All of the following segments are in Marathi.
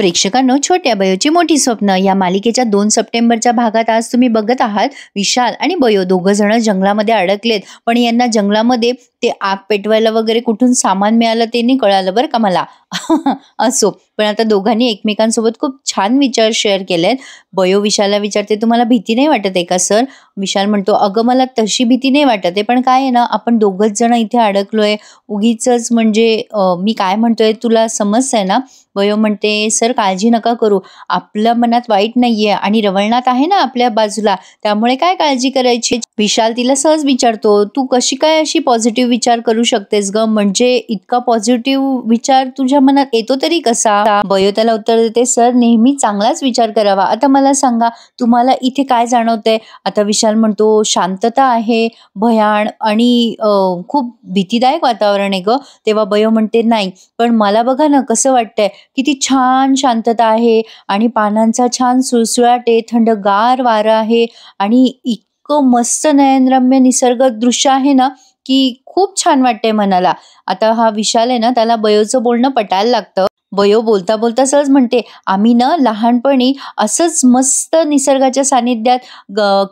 प्रेक्षकांनो, छोट्या बयोची मोठी स्वप्न या मालिकेच्या 2 सप्टेंबरच्या भागात आज तुम्ही बघत आहात. विशाल आणि बयो दोघं जण जंगलामध्ये अडकलेत, पण यांना जंगलामध्ये ते आग पेटवायला वगैरे कुठून सामान मिळालं ते नाही कळालं बरं का मला. असो, पण आता दोघांनी एकमेकांसोबत खूप छान विचार शेअर केलेत. बयो विशालला विचारते, तुम्हाला भीती नाही वाटत आहे का सर? विशाल म्हणतो, अगं मला तशी भीती नाही वाटत आहे, पण काय आहे ना, आपण दोघंच जण इथे अडकलोय उगीच, म्हणजे मी काय म्हणतोय तुला समजतंय ना? बयो म्हणते, सर काळजी नका करू, आपल्या मनात वाईट नाहीये आणि रवळनाथ आहे ना आपल्या बाजूला, त्यामुळे काय काळजी करायची. विशाल तिला सहज विचारतो, तू कशी काय अशी पॉझिटिव्ह विचार करू शकतेस ग? म्हणजे इतका पॉझिटिव्ह विचार तुझ्या मनात येतो तरी कसा? बयो त्याला उत्तर देते, सर नेहमी चांगलाच विचार करावा. आता मला सांगा, तुम्हाला इथे काय जाणवतंय? आता विशाल म्हणतो, शांतता आहे, भयान आणि खूप भीतीदायक वातावरण आहे ग. तेव्हा बयो म्हणते, नाही पण मला बघा ना कसं वाटतंय, किती छान शांतता आहे आणि पानांचा छान सुळसुळाट आहे, थंडगार वारा आहे आणि इतकं मस्त नयनरम्य निसर्ग दृश्य आहे ना की खूप छान वाटतंय मनाला. आता हा विशाल आहे ना, त्याला बयोचं बोलणं पटायला लागतं. बयो बोलता बोलता सहज म्हणते, आम्ही ना लहानपणी असंच मस्त निसर्गाच्या सानिध्यात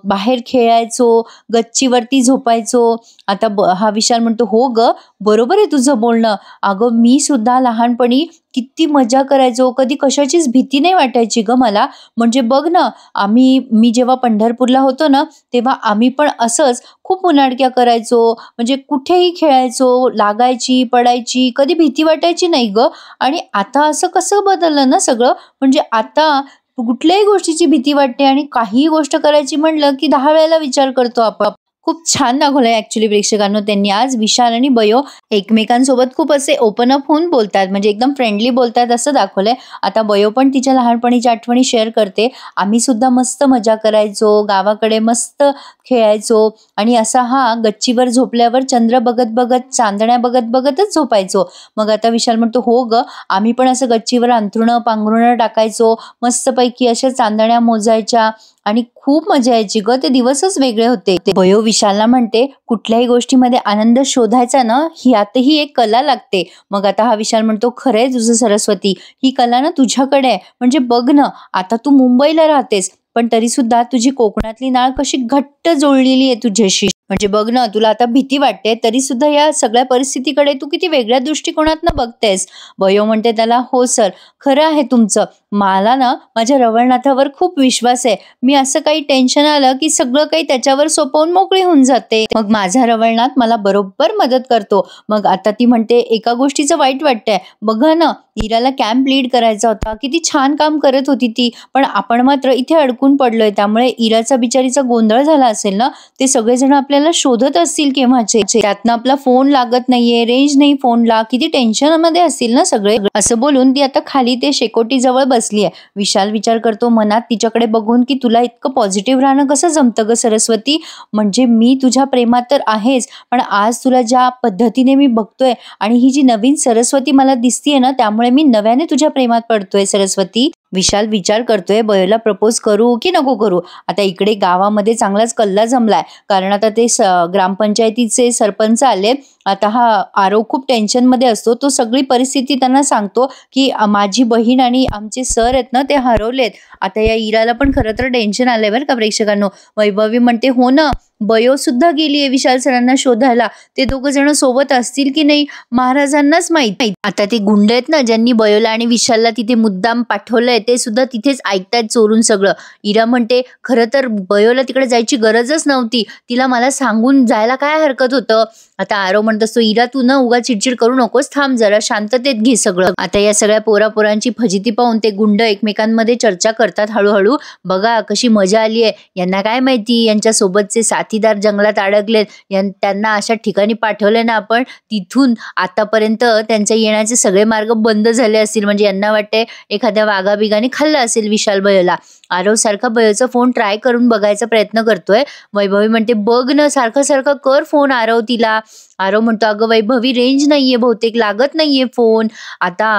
बाहेर खेळायचो, गच्चीवरती झोपायचो. आता हा विशाल म्हणतो, हो ग, बरोबर आहे तुझं बोलणं. अगं मी सुद्धा लहानपणी किती मजा करायचो, कधी कशाचीच भीती नाही वाटायची ग मला. म्हणजे बघ ना, मी जेव्हा पंढरपूरला होतो ना, तेव्हा आम्ही पण असंच खूप उन्हाळक्या करायचो, म्हणजे कुठेही खेळायचो, लागायची पडायची, कधी भीती वाटायची नाही ग. आणि आता असं कसं बदललं ना सगळं. म्हणजे आता कुठल्याही गोष्टीची भीती वाटते आणि काहीही गोष्ट करायची म्हणलं की 10 वेळेला विचार करतो आपण. खूप छान दाखवलंय ऍक्च्युली प्रेक्षकांनो त्यांनी आज. विशाल आणि बयो एकमेकांसोबत खूप असे ओपन अप होऊन बोलतात, म्हणजे एकदम फ्रेंडली बोलतात असं दाखवलंय. आता बयो पण तिच्या लहानपणीच्या आठवणी शेअर करते. आम्ही सुद्धा मस्त मजा करायचो, गावाकडे मस्त खेळायचो आणि असा हा गच्चीवर झोपल्यावर चंद्र बघत बघत, चांदण्या बघत बघतच झोपायचो. मग आता विशाल म्हणतो, हो ग, आम्ही पण असं गच्चीवर अंथरुणं पांघरुणं टाकायचो, मस्तपैकी अशा चांदण्या मोजायच्या आणि खूप मजा यायची ग. ते दिवसच वेगळे होते. बयो विशालला म्हणते, कुठल्याही गोष्टीमध्ये आनंद शोधायचा ना, ह्यातही एक कला लागते. मग आता हा विशाल म्हणतो, खरंय तुझं सरस्वती, ही कला ना तुझ्याकडे आहे. म्हणजे बघ ना, आता तू मुंबईला राहतेस पण तरी सुद्धा तुझी कोकणातली नाळ कशी घट्ट जोडलेली आहे तुझ्याशी. म्हणजे बघ ना, तुला आता भीती वाटते तरी सुद्धा या सगळ्या परिस्थितीकडे तू किती वेगळ्या दृष्टिकोनातनं बघतेस. बयो म्हणते त्याला, हो सर, खरं आहे तुमचं. मला ना माझ्या रवळनाथावर खूप विश्वास आहे. मी असं काही टेन्शन आलं की सगळं काही त्याच्यावर सोपवून मोकळी होऊन जाते. मग माझा रवळनाथ मला बरोबर मदत करतो. मग आता ती म्हणते, एका गोष्टीचं वाईट वाटतंय बघा ना, इराला कॅम्प लीड करायचा होता, किती छान काम करत होती ती, पण आपण मात्र इथे अडकून पडलोय. त्यामुळे इराचा बिचारीचा गोंधळ झाला असेल ना, ते सगळेजण आपल्याला शोधत असतील केव्हाचे. त्यातनं आपला फोन लागत नाहीये, रेंज नाही फोनला, किती टेन्शन मध्ये असतील ना सगळे. असं बोलून ती आता खाली ते शेकोटी जवळ बसली आहे. विशाल विचार करतो मनात तिच्याकडे बघून की तुला इतकं पॉझिटिव्ह राहणं कसं जमतं ग सरस्वती? म्हणजे मी तुझ्या प्रेमात तर आहेच, पण आज तुला ज्या पद्धतीने मी बघतोय आणि ही जी नवीन सरस्वती मला दिसतीये ना, त्यामुळे मी नव्याने तुझ्या प्रेमात पडतोय सरस्वती. विशाल विचार करतोय, बयोला प्रपोज करू की नको करू. आता इकडे गावामध्ये चांगलाच कल्ला जमलाय, कारण आता ते ग्रामपंचायतीचे सरपंच आले. आता हा आरव खूप टेन्शन मध्ये असतो. तो सगळी परिस्थिती त्यांना सांगतो की माझी बहीण आणि आमचे सर आहेत ना, ते हरवलेत. आता या इराला पण खरं तर टेन्शन आलंय बरं का प्रेक्षकांनो. वैभवी म्हणते, हो ना, बयो सुद्धा गेलीये विशाल सरांना शोधायला. ते दोघं जण सोबत असतील की नाही महाराजांनाच माहित. आता ते गुंड आहेत ना, ज्यांनी बयोला आणि विशालला तिथे मुद्दाम पाठवलंय, ते सुद्धा तिथेच ऐकतायत चोरून सगळं. इरा म्हणते, खरं तर बयोला तिकडे जायची गरजच नव्हती, तिला मला सांगून जायला काय हरकत होतं. आता आरव म्हणत असतो, इरा तू ना उगा चिडचिड करू नकोस, थांब जरा, शांततेत घे सगळं. आता या सगळ्या पोरापोरांची फजिती पाहून ते गुंड एकमेकांमध्ये चर्चा करतात हळूहळू. बघा कशी मजा आली आहे, यांना काय माहिती यांच्या सोबतचे साथीदार जंगलात अडकलेत, त्यांना अशा ठिकाणी पाठवले ना आपण, तिथून आतापर्यंत त्यांच्या येण्याचे सगळे मार्ग बंद झाले असतील. म्हणजे यांना वाटते एखाद्या वाघाबिगाने खाल्लं असेल विशाल बयोला. आरव सारखा बयोचा फोन ट्राय करून बघायचा प्रयत्न करतोय. वैभवी म्हणते, बघ ना, सारखं सारखं कर फोन आरव तिला. आरव म्हणतो अगं वैभवी रेंज नाहीये, बहुतेक लागत नाहीये फोन. आता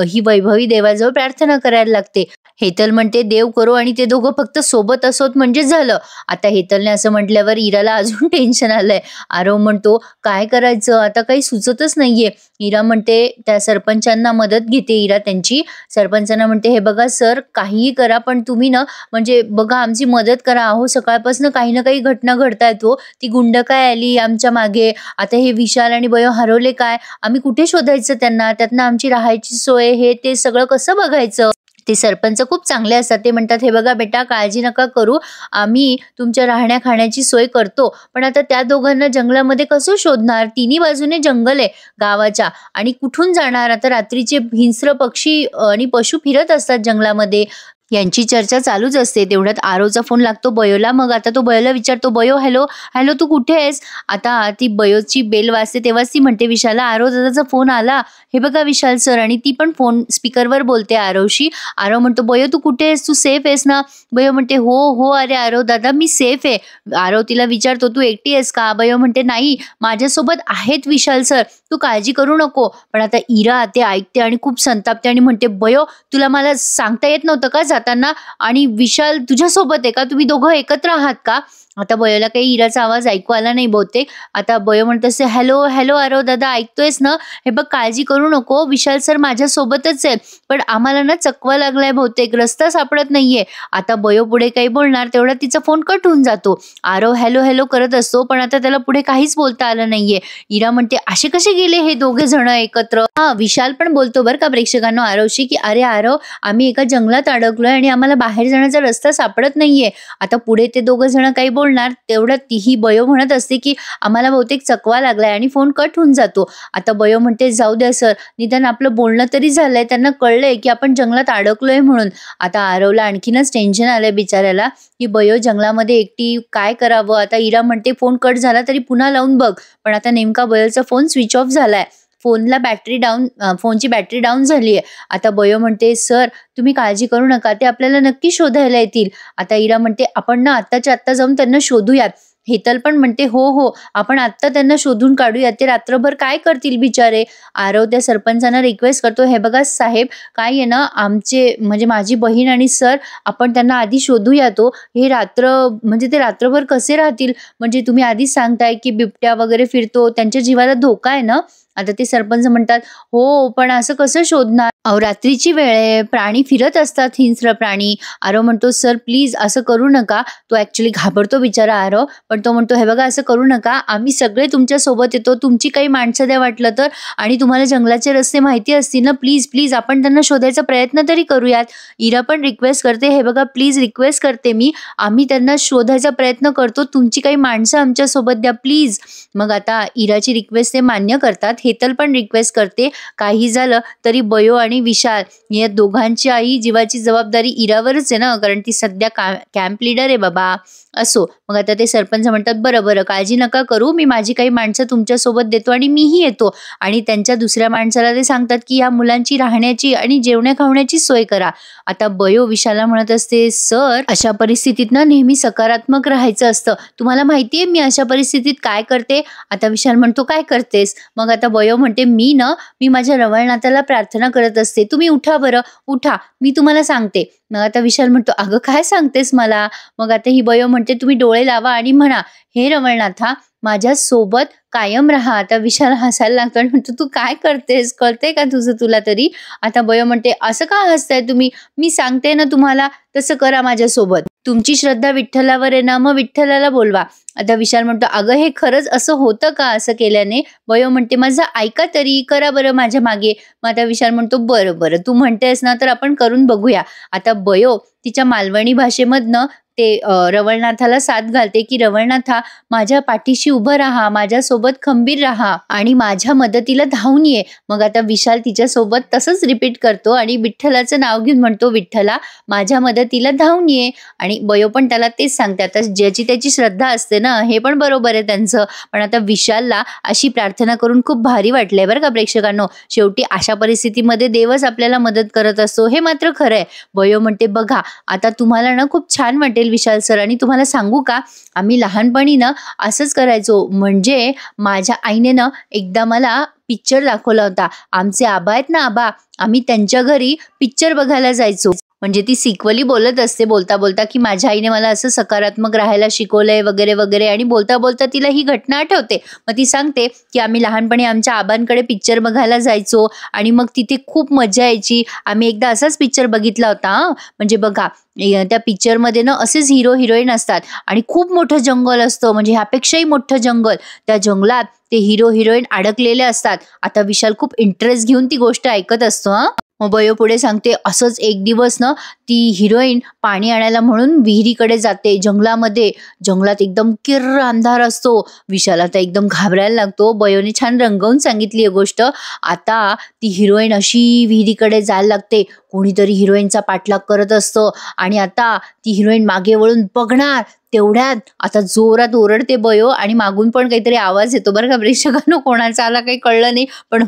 ही वैभवी देवाजवळ प्रार्थना करायला लागते. हेतल म्हणते देव करो आणि ते दोघं फक्त सोबत असोत म्हणजे झालं. आता हेतलने असं म्हटल्यावर इराला अजून टेन्शन आलंय. आरव म्हणतो काय करायचं आता, काही सुचतच नाहीये. इरा म्हणते त्या सरपंचांना मदत घेते इरा त्यांची. सरपंचांना म्हणते हे बघा सर, काहीही करा पण तुम्ही ना म्हणजे बघा आमची मदत करा. अहो सकाळपासून काही ना काही घटना घडतायत हो. ती गुंड काय आली आमच्या मागे, आता हे विशाल आणि बयो हरवले काय, आम्ही कुठे शोधायचं त्यांना, त्यातनं आमची राहायची सोय हे ते सगळं कसं बघायचं. ते सरपंच खूप चांगले असतात. ते म्हणतात हे बघा बेटा काळजी नका करू, आम्ही तुमच्या राहण्या खाण्याची सोय करतो. पण आता त्या दोघांना जंगलामध्ये कसं शोधणार, तिन्ही बाजूने जंगल आहे गावाच्या, आणि कुठून जाणार. आता रात्रीचे हिंस्र पक्षी आणि पशु फिरत असतात जंगलामध्ये, यांची चर्चा चालूच असते. तेवढ्यात आरवचा फोन लागतो बयोला. मग आता तो बयोला विचारतो बयो हॅलो हॅलो तू कुठे आहेस. आता ती बयोची बेल वाजते तेव्हाच ती म्हणते विशालला आरव दादाचा फोन आला, हे बघा विशाल सर. आणि ती पण फोन स्पीकरवर बोलते आरवशी. आरव म्हणतो बयो तू कुठे आहेस, तू सेफ आहेस ना. बयो म्हणते हो हो अरे आरव दादा मी सेफ आहे. आरव तिला विचारतो तू एकटी आहेस का. बयो म्हणते नाही माझ्यासोबत आहेत विशाल सर, तू काळजी करू नको. पण आता इरा ते ऐकते आणि खूप संतापते आणि म्हणते बयो तुला मला सांगता येत नव्हतं का जाताना, आणि विशाल तुझ्यासोबत आहे का, तुम्ही दोघं एकत्र आहात का. आता बयोला काही इराचा आवाज ऐकू आला नाही बहुतेक. आता बयो म्हणत असते हॅलो हॅलो आरव दादा ऐकतोयस ना, हे बघ काळजी करू नको, विशाल सर माझ्यासोबतच आहे, पण आम्हाला ना चकवा लागलाय बहुतेक, रस्ता सापडत नाहीये. आता बयो पुढे काही बोलणार तेवढा तिचा फोन कट होऊन जातो. आरव हॅलो हॅलो करत असतो पण आता त्याला पुढे काहीच बोलता आलं नाहीये. इरा म्हणते असे कसे गेले हे दोघे जण एकत्र. हा विशाल पण बोलतो बरं का प्रेक्षकांनो आरवशी की अरे आरव आम्ही एका जंगलात अडकलोय आणि आम्हाला बाहेर जाण्याचा रस्ता सापडत नाहीये. आता पुढे ते दोघं जण काही बोलणार तेवढ्यात तीही बयो म्हणत असते की आम्हाला बहुतेक चकवा लागलाय आणि फोन कट होऊन जातो. आता बयो म्हणते जाऊ द्या सर, निदान आपलं बोलणं तरी झालंय, त्यांना कळलंय की आपण जंगलात अडकलोय म्हणून. आता आरवला आणखीनच टेन्शन आलंय बिचाऱ्याला की बयो जंगलामध्ये एकटी काय करावं. आता इरा म्हणते फोन कट झाला तरी पुन्हा लावून बघ, पण आता नेमका बयोचा फोन स्विच ऑफ झालाय, फोनला बॅटरी डाऊन, फोनची बॅटरी डाऊन झाली आहे. आता बयो म्हणते सर तुम्ही काळजी करू नका, ते आपल्याला नक्की शोधायला येतील. आता इरा म्हणते आपण ना आत्ताच्या आत्ता जाऊन त्यांना शोधूयात. हेतल पण म्हणते हो हो आपण आत्ता त्यांना शोधून काढूया, ते रात्रभर काय करतील बिचारे. आरव त्या सरपंचांना रिक्वेस्ट करतो हे बघा साहेब काय आहे ना, आमचे म्हणजे माझी बहीण आणि सर आपण त्यांना आधी शोधूया, तो हे रात्र म्हणजे ते रात्रभर कसे राहतील, म्हणजे तुम्ही आधीच सांगताय की बिबट्या वगैरे फिरतो, त्यांच्या जीवाला धोका आहे ना. आता ते सरपंच म्हणतात हो पण असं कसं शोधणार, अहो रात्रीची वेळ आहे, प्राणी फिरत असतात हिंस्र प्राणी. आरव म्हणतो सर प्लीज असं करू नका. तो ऍक्च्युली घाबरतो बिचारा आरव, पण तो म्हणतो हे बघा असं करू नका, आम्ही सगळे तुमच्या सोबत येतो, तुमची काही माणसं द्या वाटलं तर, आणि तुम्हाला जंगलाचे रस्ते माहिती असतील ना, प्लीज प्लीज आपण त्यांना शोधायचा प्रयत्न तरी करूयात. इरा पण रिक्वेस्ट करते हे बघा प्लीज रिक्वेस्ट करते मी, आम्ही त्यांना शोधायचा प्रयत्न करतो, तुमची काही माणसं आमच्या सोबत द्या प्लीज. मग आता इराची रिक्वेस्ट ते मान्य करतात. हेतल पण रिक्वेस्ट करते काही झालं तरी बयो आणि विशाल या दोघांची आई जीवाची जबाबदारी इरावरच आहे ना, कारण ती सध्या कॅम्प लीडर आहे बाबा. असो मग आता ते सरपंच म्हणतात बरं बरं काळजी नका करू, मी माझी काही माणसं तुमच्या सोबत देतो आणि मीही येतो. आणि त्यांच्या दुसऱ्या माणसाला ते सांगतात की या मुलांची राहण्याची आणि जेवण्या खावण्याची सोय करा. आता बयो विशालला म्हणत असते सर अशा परिस्थितीत ना नेहमी सकारात्मक राहायचं असतं, तुम्हाला माहितीये मी अशा परिस्थितीत काय करते. आता विशाल म्हणतो काय करतेस. मग आता बयो म्हणते मी माझ्या रवळनाथाला प्रार्थना करत असते, तुम्ही उठा बरं उठा मी तुम्हाला सांगते. मग आता विशाल म्हणतो अगं काय सांगतेस मला. मग आता ही बयो म्हणते तुम्ही डोळे लावा आणि म्हणा हे रवळनाथा माझ्या सोबत कायम राहा. आता विशाल हसायला लागतो आणि म्हणतो तू काय करतेस, कळते का तुझं तुला तरी. आता बयो म्हणते असं का हसताय तुम्ही, मी सांगते ना तुम्हाला तसं करा माझ्यासोबत, तुमची श्रद्धा विठ्ठलावर आहे ना मग विठ्ठलाला बोलवा. आता विशाल म्हणतो अगं हे खरंच असं होतं का असं केल्याने. बयो म्हणते माझं ऐका तरी, करा बरं माझ्या मागे. मग आता विशाल म्हणतो बरं बरं तू म्हणतेस ना तर आपण करून बघूया. आता बयो तिच्या मालवणी भाषेमधनं ते रवळनाथाला साथ घालते की रवळनाथा माझ्या पाठीशी उभं राहा, माझ्यासोबत खंबीर राहा आणि माझ्या मदतीला धावून ये. मग आता विशाल तिच्यासोबत तसंच रिपीट करतो आणि विठ्ठलाचं नाव घेऊन म्हणतो विठ्ठला माझ्या मदतीला धावून ये. आणि बयो पण त्याला तेच सांगते. आता ज्याची त्याची श्रद्धा असते ना, हे पण बरोबर आहे त्यांचं. पण आता विशालला अशी प्रार्थना करून खूप भारी वाटलंय बरं का प्रेक्षकांनो. शेवटी अशा परिस्थितीमध्ये देवच आपल्याला मदत करत असतो हे मात्र खरं आहे. बयो म्हणते बघा आता तुम्हाला ना खूप छान वाटेल वाटेल विशाल सर. आणि तुम्हाला सांगू का, आम्ही लहानपणी ना असंच करायचो. म्हणजे माझ्या आईने ना एकदा मला पिक्चर दाखवला होता. आमचे आबा आहेत ना आबा, आम्ही त्यांच्या घरी पिक्चर बघायला जायचो. म्हणजे ती सिक्वली बोलत असते बोलता बोलता की माझ्या आईने मला असं सकारात्मक राहायला शिकवलंय वगैरे वगैरे. आणि बोलता बोलता तिला ही घटना आठवते. मग ती सांगते की आम्ही लहानपणी आमच्या आबांकडे पिक्चर बघायला जायचो आणि मग तिथे खूप मजा यायची. आम्ही एकदा असाच पिक्चर बघितला होता. म्हणजे बघा, त्या पिक्चरमध्ये ना असेच हिरो हिरोईन असतात आणि खूप मोठं जंगल असतं, म्हणजे ह्यापेक्षाही मोठं जंगल. त्या जंगलात ते हिरो हिरोईन अडकलेले असतात. आता विशाल खूप इंटरेस्ट घेऊन ती गोष्ट ऐकत असतो. मग बयो पुढे सांगते, असंच एक दिवस ना ती हिरोईन पाणी आणायला म्हणून विहिरीकडे जाते जंगलामध्ये. जंगलात एकदम किर्र अंधार असतो. विशाल आता एकदम घाबरायला लागतो. बयोने छान रंगवून सांगितली ही गोष्ट. आता ती हिरोईन अशी विहिरीकडे जायला लागते. कोणीतरी हिरोईनचा पाठलाग करत असतं आणि आता ती हिरोईन मागे वळून बघणार. तेवढ्यात आता जोरात ओरडते बयो आणि मागून पण काहीतरी आवाज येतो बरं का प्रेक्षकांनो. कोणाचा आला काही कळलं नाही, पण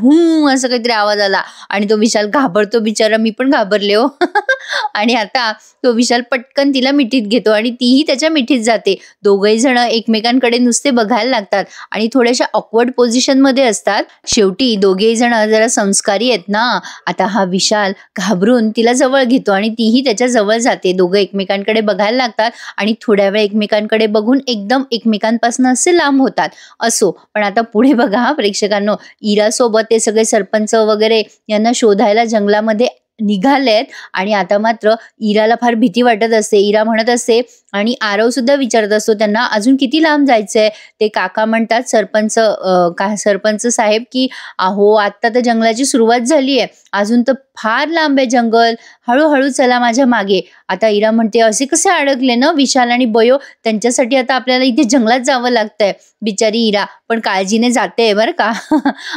असं काहीतरी आवाज आला आणि तो विशाल घाबरतो बिचारा. मी पण घाबरले हो. आणि आता तो विशाल पटकन तिला मिठीत घेतो आणि तीही त्याच्या मिठीत जाते. दोघही जण एकमेकांकडे नुसते बघायला लागतात आणि थोड्याशा ऑकवर्ड पोझिशन मध्ये असतात. शेवटी दोघेही जण जरा संस्कारी आहेत ना. आता हा विशाल घाबरून तिला जवळ घेतो आणि तीही त्याच्या जवळ जाते. दोघं एकमेकांकडे बघायला लागतात आणि थोड्या वेळ एकमेकांकडे बघून एकदम एकमेकांपासून असे लांब होतात. असो, पण आता पुढे बघा हा प्रेक्षकांनो, इरा सोबत ते सगळे सरपंच वगैरे यांना शोधायला जंगलामध्ये निघालेत. आणि आता मात्र इराला फार भीती वाटत असते. इरा म्हणत असते आणि आरव सुद्धा विचारत असतो त्यांना अजून किती लांब जायचंय. ते काका म्हणतात सरपंच साहेब की अहो आता तर जंगलाची सुरुवात झाली आहे, अजून तर फार लांब आहे जंगल, हळूहळू चला माझ्या मागे. आता इरा म्हणते असे कसे अडकले ना विशाल आणि बयो, त्यांच्यासाठी आता आपल्याला इथे जंगलात जावं लागतंय. बिचारी इरा पण काळजीने जाते बरं का.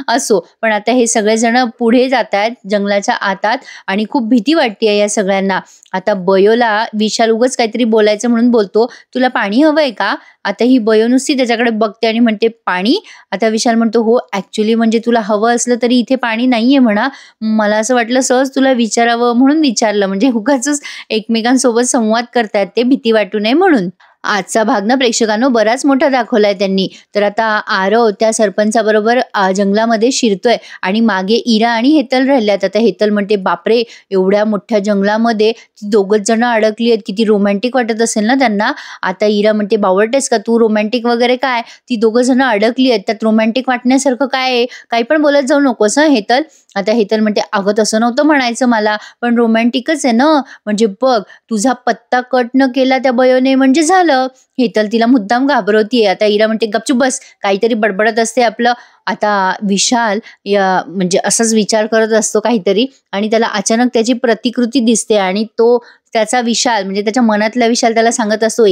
असो, पण आता हे सगळेजण पुढे जात आहेत जंगलाच्या आतात आणि खूप भीती वाटते या सगळ्यांना. आता बयोला विशाल उगाच काहीतरी बोलायचं म्हणून बोलतो, तुला पाणी हवंय का. आता ही बयो नुसती त्याच्याकडे बघते आणि म्हणते पाणी. आता विशाल म्हणतो हो ऍक्च्युली म्हणजे तुला हवं असलं तरी इथे पाणी नाहीये म्हणा, मला असं वाटलं सहज तुला विचारावं म्हणून विचारलं. म्हणजे उगाच एकमेकांसोबत संवाद करतायत ते, भीती वाटू नये म्हणून. आजचा भाग ना प्रेक्षकांनो बराच मोठा दाखवलाय त्यांनी. तर आता आरव त्या सरपंचाबरोबर जंगलामध्ये शिरतोय आणि मागे इरा आणि हेतल राहिल्यात. आता हेतल म्हणते बापरे, एवढ्या मोठ्या जंगलामध्ये ती दोघच जण अडकली आहेत, किती रोमॅन्टिक वाटत असेल ना त्यांना. आता इरा म्हणते बावळटेस का तू, रोमॅन्टिक वगैरे काय, ती दोघं जण अडकली आहेत, त्यात रोमॅन्टिक वाटण्यासारखं काय आहे, काही पण बोलत जाऊ नकोस हं हेतल. आता हेतल म्हणते अगं तसं नव्हतं म्हणायचं मला, पण रोमॅन्टिकच आहे ना. म्हणजे बघ, तुझा पत्ता कट न केला त्या बयोने म्हणजे झालं. हेतल तिला मुद्दाम घाबरवतीये. आता इरा म्हणते गपचूप बस, काहीतरी बडबडत असते आपलं. आता विशाल म्हणजे असाच विचार करत असतो काहीतरी आणि त्याला अचानक त्याची प्रतिकृती दिसते आणि तो त्याचा विशाल म्हणजे त्याच्या मनातला विशाल त्याला सांगत असतो,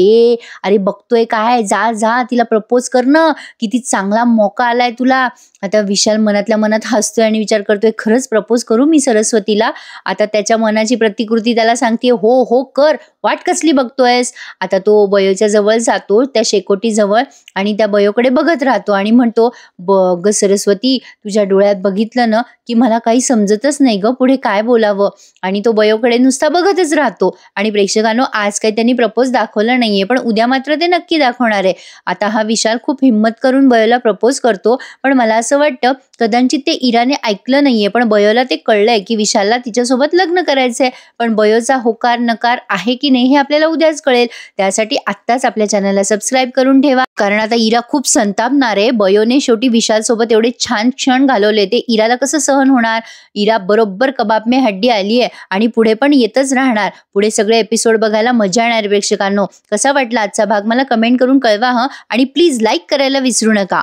अरे बघतोय काय, जा जा तिला प्रपोज कर ना, किती चांगला मौका आलाय तुला. आता विशाल मनातल्या मनात हसतोय आणि विचार करतोय खरंच प्रपोज करू मी सरस्वतीला. आता त्याच्या मनाची प्रतिकृती त्याला सांगते हो हो कर, वाट कसली बघतोयस. आता तो बयोच्या जवळ जातो, त्या शेकोटी जवळ, आणि त्या बयोकडे बघत राहतो आणि म्हणतो बघ सरस्वती, तुझ्या डोळ्यात बघितलं ना की मला काही समजतच नाही ग पुढे काय बोलावं. आणि तो बयोकडे नुसता बघतच राहतो. आणि प्रेक्षकांनो आज काही त्यांनी प्रपोज दाखवलं नाहीये, पण उद्या मात्र ते नक्की दाखवणार आहे. आता हा विशाल खूप हिंमत करून बयोला प्रपोज करतो, पण मला असं वाटतं कदाचित ते इराने ऐकलं नाहीये, पण बयोला ते कळलंय की विशालला तिच्यासोबत लग्न करायचंय. पण बयोचा होकार नकार आहे की नाही हे आपल्याला उद्याच कळेल. त्यासाठी आत्ताच आपल्या चॅनलला सबस्क्राईब करून ठेवा, कारण आता इरा खूप संतापणार आहे. बयोने शेवटी विशाल सोबत एवढे छान क्षण घालवले, ते इराला कसं सहन होणार. इरा बरोबर कबाब में हड्डी आली आहे आणि पुढे पण येतच राहणार. पुढे सगळे एपिसोड बघायला मजा येणार प्रेक्षकांनो. कसा वाटला आजचा भाग मला कमेंट करून कळवा हं, आणि प्लीज लाईक करायला विसरू नका.